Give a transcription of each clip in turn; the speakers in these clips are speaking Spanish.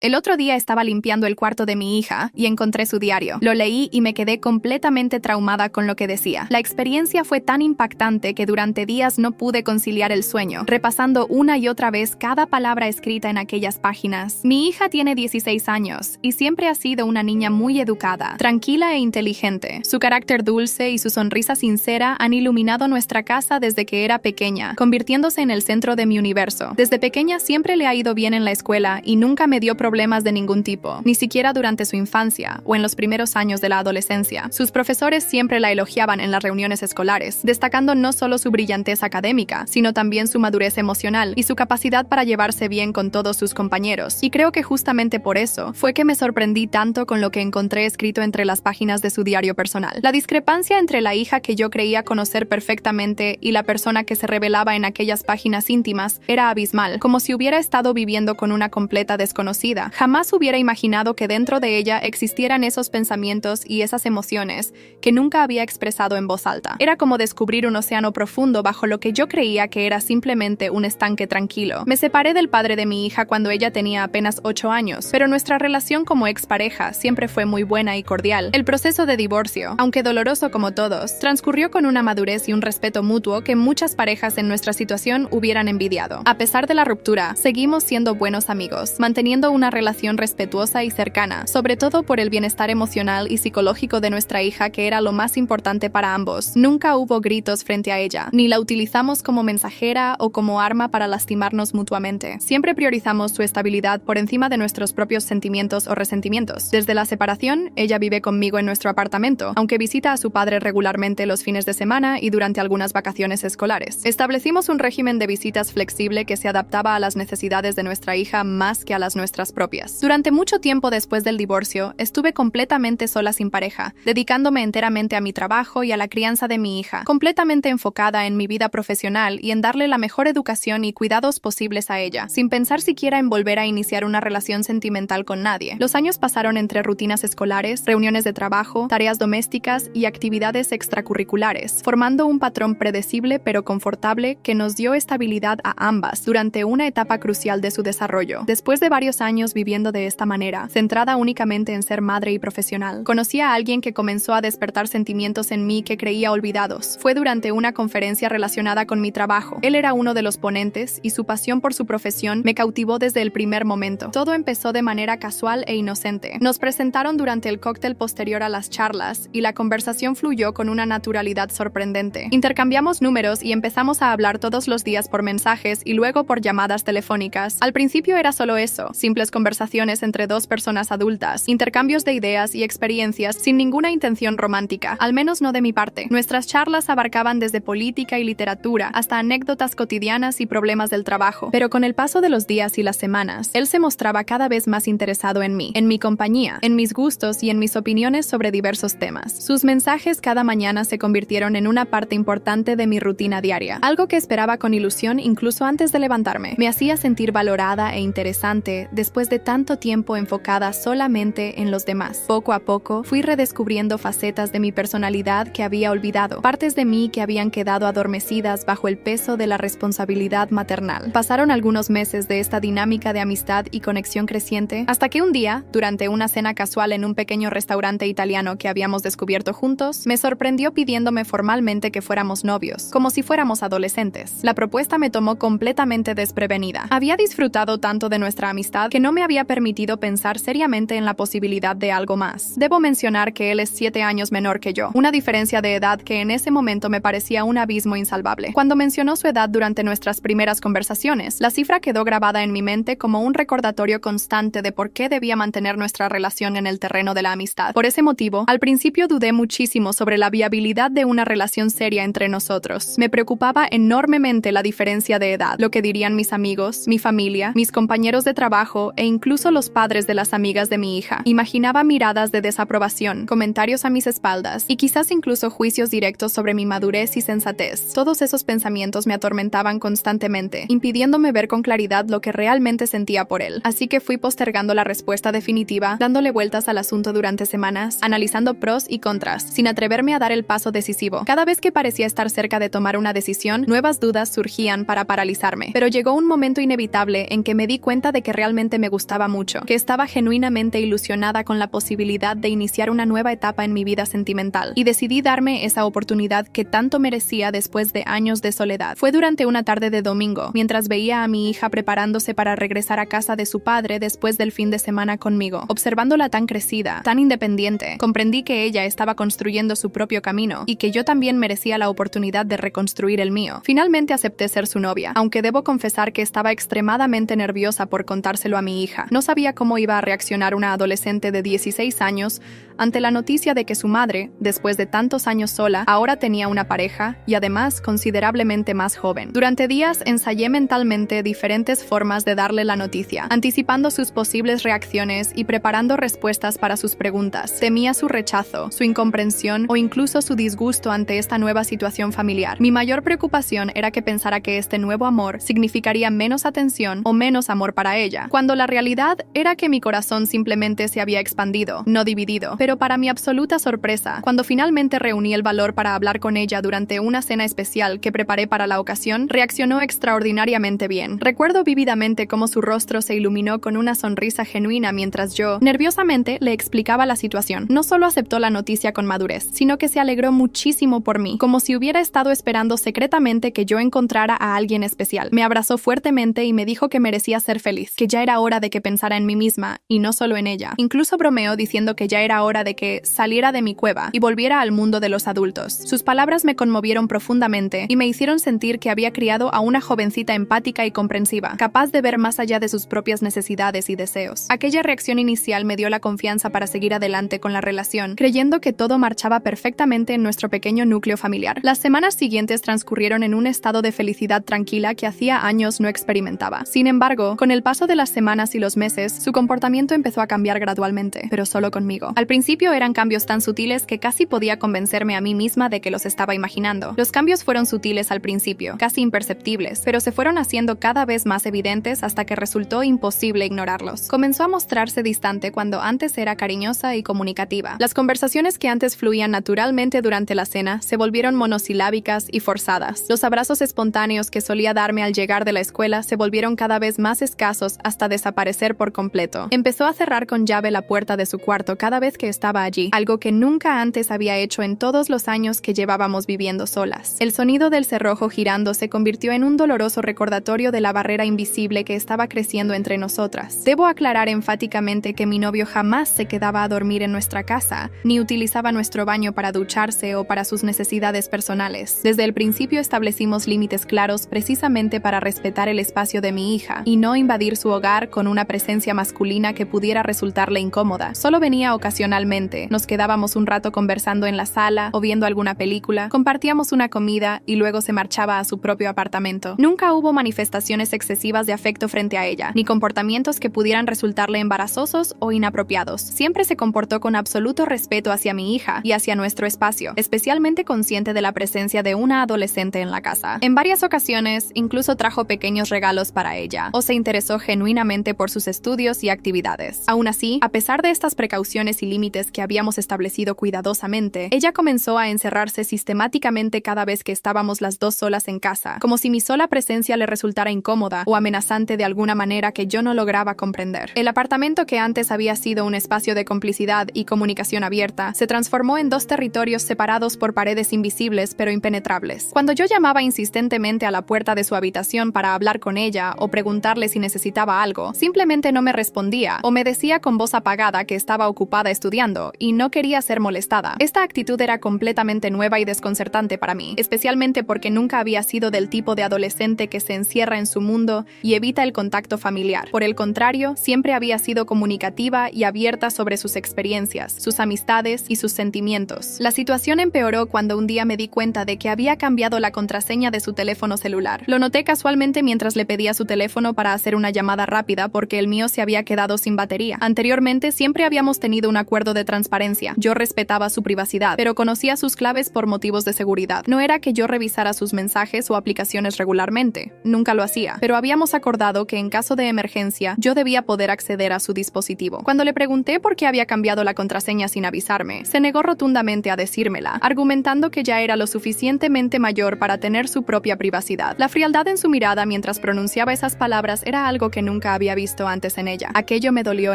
El otro día estaba limpiando el cuarto de mi hija y encontré su diario. Lo leí y me quedé completamente traumada con lo que decía. La experiencia fue tan impactante que durante días no pude conciliar el sueño, repasando una y otra vez cada palabra escrita en aquellas páginas. Mi hija tiene 16 años y siempre ha sido una niña muy educada, tranquila e inteligente. Su carácter dulce y su sonrisa sincera han iluminado nuestra casa desde que era pequeña, convirtiéndose en el centro de mi universo. Desde pequeña siempre le ha ido bien en la escuela y nunca me dio problemas de ningún tipo, ni siquiera durante su infancia o en los primeros años de la adolescencia. Sus profesores siempre la elogiaban en las reuniones escolares, destacando no solo su brillantez académica, sino también su madurez emocional y su capacidad para llevarse bien con todos sus compañeros. Y creo que justamente por eso fue que me sorprendí tanto con lo que encontré escrito entre las páginas de su diario personal. La discrepancia entre la hija que yo creía conocer perfectamente y la persona que se revelaba en aquellas páginas íntimas era abismal, como si hubiera estado viviendo con una completa desconocida. Jamás hubiera imaginado que dentro de ella existieran esos pensamientos y esas emociones que nunca había expresado en voz alta. Era como descubrir un océano profundo bajo lo que yo creía que era simplemente un estanque tranquilo. Me separé del padre de mi hija cuando ella tenía apenas 8 años, pero nuestra relación como expareja siempre fue muy buena y cordial. El proceso de divorcio, aunque doloroso como todos, transcurrió con una madurez y un respeto mutuo que muchas parejas en nuestra situación hubieran envidiado. A pesar de la ruptura, seguimos siendo buenos amigos, manteniendo una relación respetuosa y cercana, sobre todo por el bienestar emocional y psicológico de nuestra hija, que era lo más importante para ambos. Nunca hubo gritos frente a ella, ni la utilizamos como mensajera o como arma para lastimarnos mutuamente. Siempre priorizamos su estabilidad por encima de nuestros propios sentimientos o resentimientos. Desde la separación, ella vive conmigo en nuestro apartamento, aunque visita a su padre regularmente los fines de semana y durante algunas vacaciones escolares. Establecimos un régimen de visitas flexible que se adaptaba a las necesidades de nuestra hija más que a las nuestras propias. Durante mucho tiempo después del divorcio, estuve completamente sola sin pareja, dedicándome enteramente a mi trabajo y a la crianza de mi hija, completamente enfocada en mi vida profesional y en darle la mejor educación y cuidados posibles a ella, sin pensar siquiera en volver a iniciar una relación sentimental con nadie. Los años pasaron entre rutinas escolares, reuniones de trabajo, tareas domésticas y actividades extracurriculares, formando un patrón predecible pero confortable que nos dio estabilidad a ambas durante una etapa crucial de su desarrollo. Después de varios años viviendo de esta manera, centrada únicamente en ser madre y profesional, conocí a alguien que comenzó a despertar sentimientos en mí que creía olvidados. Fue durante una conferencia relacionada con mi trabajo. Él era uno de los ponentes y su pasión por su profesión me cautivó desde el primer momento. Todo empezó de manera casual e inocente. Nos presentaron durante el cóctel posterior a las charlas y la conversación fluyó con una naturalidad sorprendente. Intercambiamos números y empezamos a hablar todos los días por mensajes y luego por llamadas telefónicas. Al principio era solo eso, simples conversaciones entre dos personas adultas, intercambios de ideas y experiencias sin ninguna intención romántica, al menos no de mi parte. Nuestras charlas abarcaban desde política y literatura hasta anécdotas cotidianas y problemas del trabajo, pero con el paso de los días y las semanas, él se mostraba cada vez más interesado en mí, en mi compañía, en mis gustos y en mis opiniones sobre diversos temas. Sus mensajes cada mañana se convirtieron en una parte importante de mi rutina diaria, algo que esperaba con ilusión incluso antes de levantarme. Me hacía sentir valorada e interesante después de tanto tiempo enfocada solamente en los demás. Poco a poco, fui redescubriendo facetas de mi personalidad que había olvidado, partes de mí que habían quedado adormecidas bajo el peso de la responsabilidad maternal. Pasaron algunos meses de esta dinámica de amistad y conexión creciente, hasta que un día, durante una cena casual en un pequeño restaurante italiano que habíamos descubierto juntos, me sorprendió pidiéndome formalmente que fuéramos novios, como si fuéramos adolescentes. La propuesta me tomó completamente desprevenida. Había disfrutado tanto de nuestra amistad que no me había permitido pensar seriamente en la posibilidad de algo más. Debo mencionar que él es 7 años menor que yo, una diferencia de edad que en ese momento me parecía un abismo insalvable. Cuando mencionó su edad durante nuestras primeras conversaciones, la cifra quedó grabada en mi mente como un recordatorio constante de por qué debía mantener nuestra relación en el terreno de la amistad. Por ese motivo, al principio dudé muchísimo sobre la viabilidad de una relación seria entre nosotros. Me preocupaba enormemente la diferencia de edad, lo que dirían mis amigos, mi familia, mis compañeros de trabajo e incluso los padres de las amigas de mi hija. Imaginaba miradas de desaprobación, comentarios a mis espaldas y quizás incluso juicios directos sobre mi madurez y sensatez. Todos esos pensamientos me atormentaban constantemente, impidiéndome ver con claridad lo que realmente sentía por él. Así que fui postergando la respuesta definitiva, dándole vueltas al asunto durante semanas, analizando pros y contras, sin atreverme a dar el paso decisivo. Cada vez que parecía estar cerca de tomar una decisión, nuevas dudas surgían para paralizarme. Pero llegó un momento inevitable en que me di cuenta de que realmente me me gustaba mucho, que estaba genuinamente ilusionada con la posibilidad de iniciar una nueva etapa en mi vida sentimental, y decidí darme esa oportunidad que tanto merecía después de años de soledad. Fue durante una tarde de domingo, mientras veía a mi hija preparándose para regresar a casa de su padre después del fin de semana conmigo. Observándola tan crecida, tan independiente, comprendí que ella estaba construyendo su propio camino y que yo también merecía la oportunidad de reconstruir el mío. Finalmente acepté ser su novia, aunque debo confesar que estaba extremadamente nerviosa por contárselo a mi hija. No sabía cómo iba a reaccionar una adolescente de 16 años ante la noticia de que su madre, después de tantos años sola, ahora tenía una pareja y además considerablemente más joven. Durante días ensayé mentalmente diferentes formas de darle la noticia, anticipando sus posibles reacciones y preparando respuestas para sus preguntas. Temía su rechazo, su incomprensión o incluso su disgusto ante esta nueva situación familiar. Mi mayor preocupación era que pensara que este nuevo amor significaría menos atención o menos amor para ella, cuando la realidad era que mi corazón simplemente se había expandido, no dividido. Pero para mi absoluta sorpresa, cuando finalmente reuní el valor para hablar con ella durante una cena especial que preparé para la ocasión, reaccionó extraordinariamente bien. Recuerdo vívidamente cómo su rostro se iluminó con una sonrisa genuina mientras yo, nerviosamente, le explicaba la situación. No solo aceptó la noticia con madurez, sino que se alegró muchísimo por mí, como si hubiera estado esperando secretamente que yo encontrara a alguien especial. Me abrazó fuertemente y me dijo que merecía ser feliz, que ya era hora de que pensara en mí misma y no solo en ella. Incluso bromeó diciendo que ya era hora de que saliera de mi cueva y volviera al mundo de los adultos. Sus palabras me conmovieron profundamente y me hicieron sentir que había criado a una jovencita empática y comprensiva, capaz de ver más allá de sus propias necesidades y deseos. Aquella reacción inicial me dio la confianza para seguir adelante con la relación, creyendo que todo marchaba perfectamente en nuestro pequeño núcleo familiar. Las semanas siguientes transcurrieron en un estado de felicidad tranquila que hacía años no experimentaba. Sin embargo, con el paso de las semanas y los meses, su comportamiento empezó a cambiar gradualmente, pero solo conmigo. Al principio eran cambios tan sutiles que casi podía convencerme a mí misma de que los estaba imaginando. Los cambios fueron sutiles al principio, casi imperceptibles, pero se fueron haciendo cada vez más evidentes hasta que resultó imposible ignorarlos. Comenzó a mostrarse distante cuando antes era cariñosa y comunicativa. Las conversaciones que antes fluían naturalmente durante la cena se volvieron monosilábicas y forzadas. Los abrazos espontáneos que solía darme al llegar de la escuela se volvieron cada vez más escasos hasta desaparecer por completo. Empezó a cerrar con llave la puerta de su cuarto cada vez que estaba allí, algo que nunca antes había hecho en todos los años que llevábamos viviendo solas. El sonido del cerrojo girando se convirtió en un doloroso recordatorio de la barrera invisible que estaba creciendo entre nosotras. Debo aclarar enfáticamente que mi novio jamás se quedaba a dormir en nuestra casa, ni utilizaba nuestro baño para ducharse o para sus necesidades personales. Desde el principio establecimos límites claros precisamente para respetar el espacio de mi hija y no invadir su hogar con una presencia masculina que pudiera resultarle incómoda. Solo venía ocasionalmente, nos quedábamos un rato conversando en la sala o viendo alguna película, compartíamos una comida y luego se marchaba a su propio apartamento. Nunca hubo manifestaciones excesivas de afecto frente a ella, ni comportamientos que pudieran resultarle embarazosos o inapropiados. Siempre se comportó con absoluto respeto hacia mi hija y hacia nuestro espacio, especialmente consciente de la presencia de una adolescente en la casa. En varias ocasiones, incluso trajo pequeños regalos para ella, o se interesó genuinamente por sus estudios y actividades. Aún así, a pesar de estas precauciones y límites que habíamos establecido cuidadosamente, ella comenzó a encerrarse sistemáticamente cada vez que estábamos las dos solas en casa, como si mi sola presencia le resultara incómoda o amenazante de alguna manera que yo no lograba comprender. El apartamento, que antes había sido un espacio de complicidad y comunicación abierta, se transformó en dos territorios separados por paredes invisibles pero impenetrables. Cuando yo llamaba insistentemente a la puerta de su habitación para hablar con ella o preguntarle si necesitaba algo, simplemente no me respondía o me decía con voz apagada que estaba ocupada estudiando y no quería ser molestada. Esta actitud era completamente nueva y desconcertante para mí, especialmente porque nunca había sido del tipo de adolescente que se encierra en su mundo y evita el contacto familiar. Por el contrario, siempre había sido comunicativa y abierta sobre sus experiencias, sus amistades y sus sentimientos. La situación empeoró cuando un día me di cuenta de que había cambiado la contraseña de su teléfono celular. Lo noté casualmente mientras le pedía su teléfono para hacer una llamada rápida porque el mío se había quedado sin batería. Anteriormente siempre habíamos tenido un acuerdo de transparencia. Yo respetaba su privacidad, pero conocía sus claves por motivos de seguridad. No era que yo revisara sus mensajes o aplicaciones regularmente. Nunca lo hacía, pero habíamos acordado que en caso de emergencia yo debía poder acceder a su dispositivo. Cuando le pregunté por qué había cambiado la contraseña sin avisarme, se negó rotundamente a decírmela, argumentando que ya era lo suficientemente mayor para tener su propia privacidad. La frialdad en su mirada mientras pronunciaba esas palabras era algo que nunca había visto antes en ella. Aquello me dolió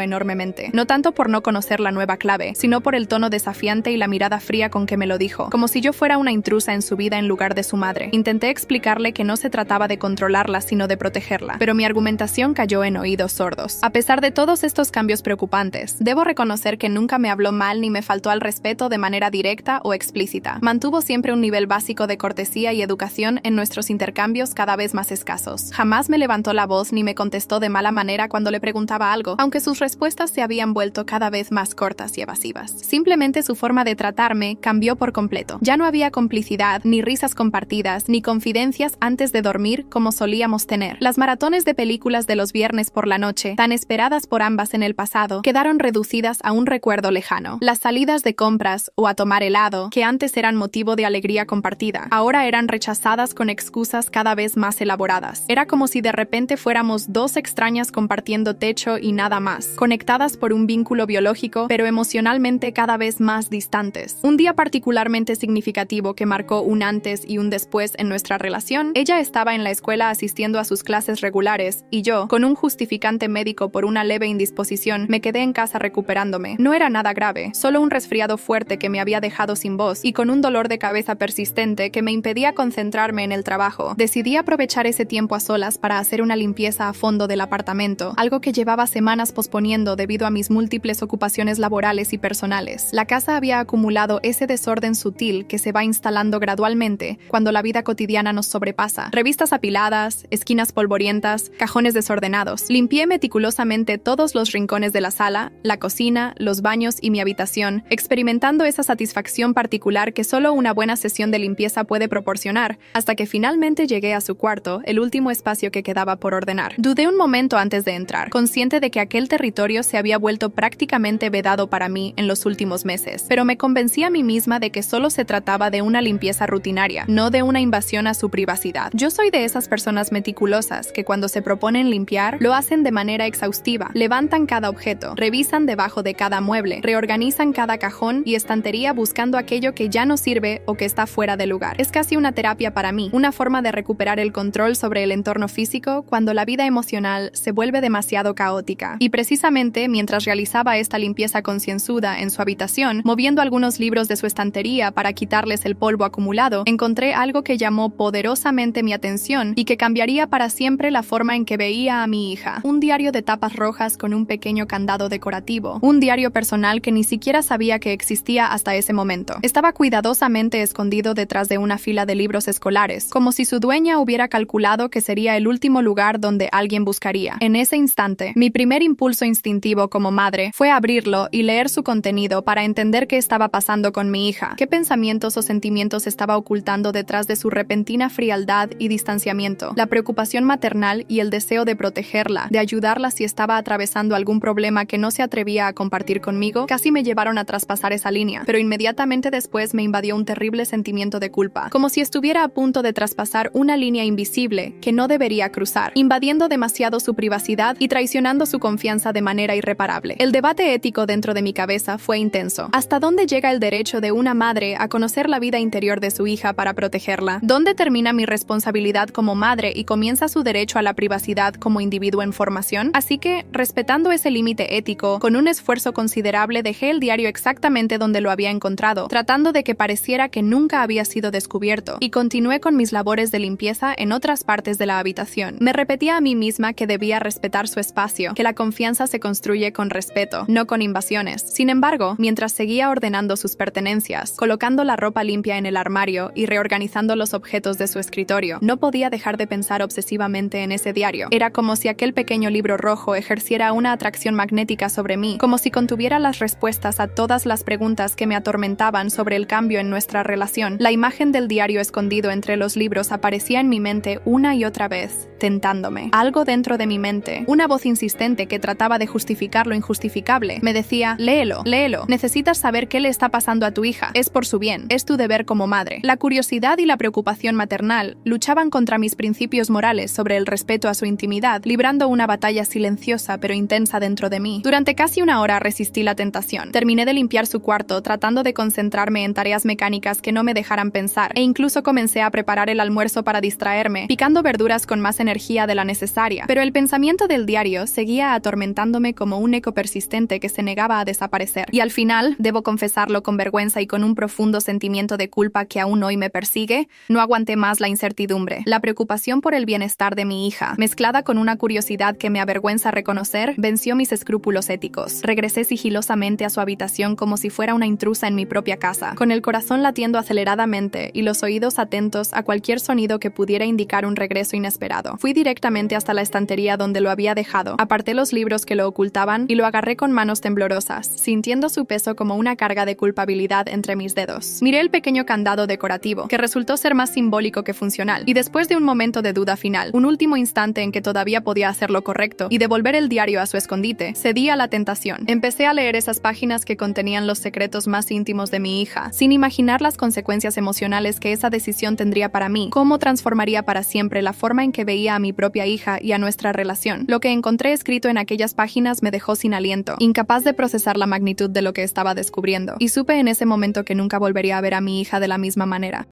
enormemente, no tanto por no conocer la nueva clave, sino por el tono desafiante y la mirada fría con que me lo dijo, como si yo fuera una intrusa en su vida en lugar de su madre. Intenté explicarle que no se trataba de controlarla, sino de protegerla, pero mi argumentación cayó en oídos sordos. A pesar de todos estos cambios preocupantes, debo reconocer que nunca me habló mal ni me faltó al respeto de manera directa o explícita. Mantuvo siempre un nivel básico de cortesía y educación en nuestros intercambios cada vez más escasos. Jamás me levantó la voz ni me contestó de mala manera cuando le preguntaba algo, aunque sus respuestas se habían vuelto cada vez más cortas y evasivas. Simplemente su forma de tratarme cambió por completo. Ya no había complicidad, ni risas compartidas, ni confidencias antes de dormir como solíamos tener. Las maratones de películas de los viernes por la noche, tan esperadas por ambas en el pasado, quedaron reducidas a un recuerdo lejano. Las salidas de compras o a tomar helado, que antes eran motivo de alegría compartida, ahora eran rechazadas con excusas cada vez más elaboradas. Era como si de repente fuéramos dos extrañas compartiendo techo y nada más, conectadas por un vínculo biológico, pero emocionalmente cada vez más distantes. Un día particularmente significativo que marcó un antes y un después en nuestra relación, ella estaba en la escuela asistiendo a sus clases regulares y yo, con un justificante médico por una leve indisposición, me quedé en casa recuperándome. No era nada grave, solo un resfriado fuerte que me había dejado sin voz y con un dolor de cabeza persistente que me impedía concentrarme en el trabajo. Decidí aprovechar ese tiempo a solas para hacer una limpieza a fondo del apartamento, algo que llevaba semanas posponiendo debido a mis múltiples ocupaciones laborales y personales. La casa había acumulado ese desorden sutil que se va instalando gradualmente cuando la vida cotidiana nos sobrepasa. Revistas apiladas, esquinas polvorientas, cajones desordenados. Limpié meticulosamente todos los rincones de la sala, la cocina, los baños y mi habitación, experimentando esa satisfacción particular que solo una buena sesión de limpieza puede proporcionar, hasta que finalmente llegué a su cuarto, el último espacio que quedaba por ordenar. Dudé un momento antes de entrar, consciente de que aquel territorio se había vuelto prácticamente vedado para mí en los últimos meses, pero me convencí a mí misma de que solo se trataba de una limpieza rutinaria, no de una invasión a su privacidad. Yo soy de esas personas meticulosas que cuando se proponen limpiar, lo hacen de manera exhaustiva, levantan cada objeto, revisan debajo de cada mueble, reorganizan cada cajón y estantería buscando aquello que ya no sirve o que está fuera de lugar. Es casi una terapia para mí, una forma de recuperar el control sobre el entorno físico cuando la vida emocional se vuelve demasiado caótica. Y precisamente mientras realizaba esta limpieza concienzuda en su habitación, moviendo algunos libros de su estantería para quitarles el polvo acumulado, encontré algo que llamó poderosamente mi atención y que cambiaría para siempre la forma en que veía a mi hija. Un diario de tapas rojas con un pequeño candado decorativo. Un diario personal que ni siquiera sabía que existía hasta ese momento. Estaba cuidadosamente escondido detrás de una fila de libros escolares, como si su dueña hubiera calculado que sería el último lugar donde alguien buscaría. En ese instante, mi primer impulso instintivo como madre fue abrirlo y leer su contenido para entender qué estaba pasando con mi hija, qué pensamientos o sentimientos estaba ocultando detrás de su repentina frialdad y distanciamiento. La preocupación maternal y el deseo de protegerla, de ayudarla si estaba atravesando algún problema que no se atrevía a compartir conmigo, casi me llevaron a traspasar esa línea, pero inmediatamente después me invadió un terrible sentimiento de culpa, como si estuviera a punto de traspasar una línea invisible que no debería cruzar, invadiendo demasiado su privacidad y traicionando su confianza de manera irreparable. El debate ético dentro de mi cabeza fue intenso. ¿Hasta dónde llega el derecho de una madre a conocer la vida interior de su hija para protegerla? ¿Dónde termina mi responsabilidad como madre y comienza su derecho a la privacidad como individuo en formación? Así que, respetando ese límite ético, con un esfuerzo considerable dejé el diario exactamente donde lo había encontrado, tratando de que pareciera que nunca había sido descubierto, y continué con mis labores de limpieza en otras partes de la habitación. Me repetía a mí misma que debía respetar su espacio, que la confianza se construye con respeto, no con invasiones. Sin embargo, mientras seguía ordenando sus pertenencias, colocando la ropa limpia en el armario y reorganizando los objetos de su escritorio, no podía dejar de pensar obsesivamente en ese diario. Era como si aquel pequeño libro rojo ejerciera una atracción magnética sobre mí, como si contuviera las respuestas a todas las preguntas que me atormentaban sobre el cambio en nuestra relación. La imagen del diario escondido entre los libros aparecía en mi mente una y otra vez, tentándome. Algo dentro de mi mente, una voz insistente que trataba de justificar lo injustificable, me decía: léelo, léelo, necesitas saber qué le está pasando a tu hija, es por su bien, es tu deber como madre. La curiosidad y la preocupación maternal luchaban contra mis principios morales sobre el respeto a su intimidad, librando una batalla silenciosa pero intensa dentro de mí. Durante casi una hora resistí la tentación. Terminé de limpiar su cuarto, tratando de concentrarme en tareas mecánicas que no me dejaran pensar, e incluso comencé a preparar el almuerzo para distraerme, picando verduras con más energía de la necesaria. Pero el pensamiento pensamiento del diario seguía atormentándome como un eco persistente que se negaba a desaparecer. Y al final, debo confesarlo con vergüenza y con un profundo sentimiento de culpa que aún hoy me persigue, no aguanté más la incertidumbre. La preocupación por el bienestar de mi hija, mezclada con una curiosidad que me avergüenza reconocer, venció mis escrúpulos éticos. Regresé sigilosamente a su habitación como si fuera una intrusa en mi propia casa, con el corazón latiendo aceleradamente y los oídos atentos a cualquier sonido que pudiera indicar un regreso inesperado. Fui directamente hasta la estantería donde lo había dejado, aparté los libros que lo ocultaban y lo agarré con manos temblorosas, sintiendo su peso como una carga de culpabilidad entre mis dedos. Miré el pequeño candado decorativo, que resultó ser más simbólico que funcional, y después de un momento de duda final, un último instante en que todavía podía hacer lo correcto y devolver el diario a su escondite, cedí a la tentación. Empecé a leer esas páginas que contenían los secretos más íntimos de mi hija, sin imaginar las consecuencias emocionales que esa decisión tendría para mí, cómo transformaría para siempre la forma en que veía a mi propia hija y a nuestra relación. Lo que encontré escrito en aquellas páginas me dejó sin aliento, incapaz de procesar la magnitud de lo que estaba descubriendo, y supe en ese momento que nunca volvería a ver a mi hija de la misma manera.